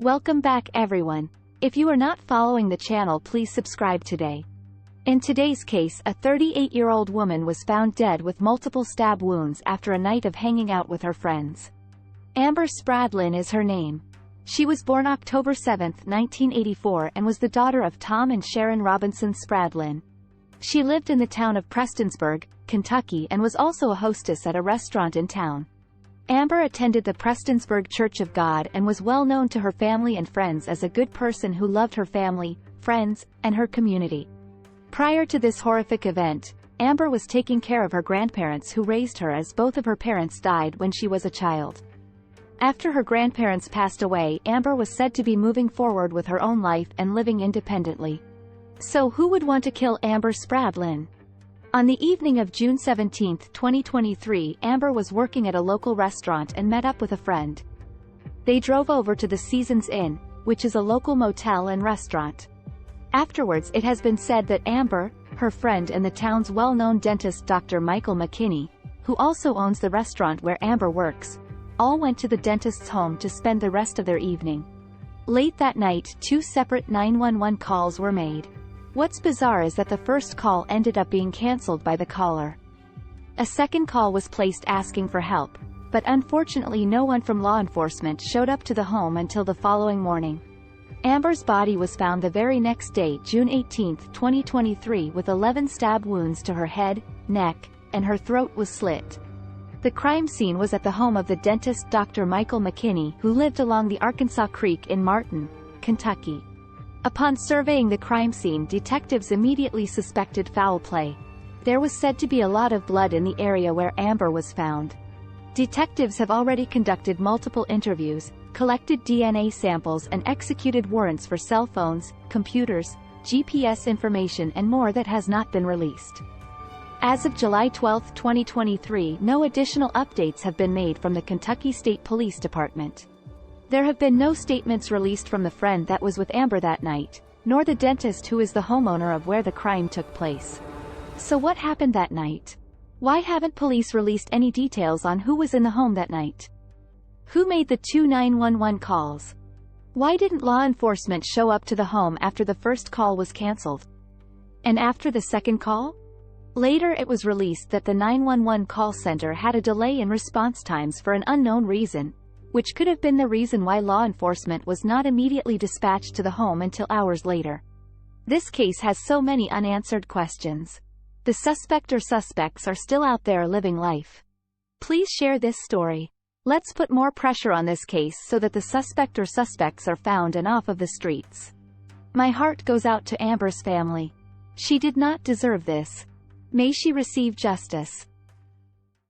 Welcome back everyone. If you are not following the channel, please subscribe today. In today's case, a 38-year-old woman was found dead with multiple stab wounds after a night of hanging out with her friends. Amber Spradlin is her name. She was born October 7, 1984 and was the daughter of Tom and Sharon Robinson Spradlin. She lived in the town of Prestonsburg, Kentucky and was also a hostess at a restaurant in town. Amber attended the Prestonsburg Church of God and was well known to her family and friends as a good person who loved her family, friends, and her community. Prior to this horrific event, Amber was taking care of her grandparents who raised her, as both of her parents died when she was a child. After her grandparents passed away, Amber was said to be moving forward with her own life and living independently. So who would want to kill Amber Spradlin? On the evening of June 17, 2023, Amber was working at a local restaurant and met up with a friend. They drove over to the Seasons Inn, which is a local motel and restaurant. Afterwards, it has been said that Amber, her friend and the town's well-known dentist Dr. Michael McKinney, who also owns the restaurant where Amber works, all went to the dentist's home to spend the rest of their evening. Late that night, 2 separate 911 calls were made. What's bizarre is that the first call ended up being cancelled by the caller. A second call was placed asking for help, but unfortunately no one from law enforcement showed up to the home until the following morning. Amber's body was found the very next day, June 18, 2023, with 11 stab wounds to her head, neck, and her throat was slit. The crime scene was at the home of the dentist Dr. Michael McKinney, who lived along the Arkansas Creek in Martin, Kentucky. Upon surveying the crime scene, detectives immediately suspected foul play. There was said to be a lot of blood in the area where Amber was found. Detectives have already conducted multiple interviews, collected DNA samples and executed warrants for cell phones, computers, GPS information and more that has not been released. As of July 12, 2023, no additional updates have been made from the Kentucky State Police Department. There have been no statements released from the friend that was with Amber that night, nor the dentist who is the homeowner of where the crime took place. So what happened that night? Why haven't police released any details on who was in the home that night? Who made the 2 911 calls? Why didn't law enforcement show up to the home after the first call was cancelled? And after the second call? Later it was released that the 911 call center had a delay in response times for an unknown reason, which could have been the reason why law enforcement was not immediately dispatched to the home until hours later. This case has so many unanswered questions. The suspect or suspects are still out there living life. Please share this story. Let's put more pressure on this case so that the suspect or suspects are found and off of the streets. My heart goes out to Amber's family. She did not deserve this. May she receive justice.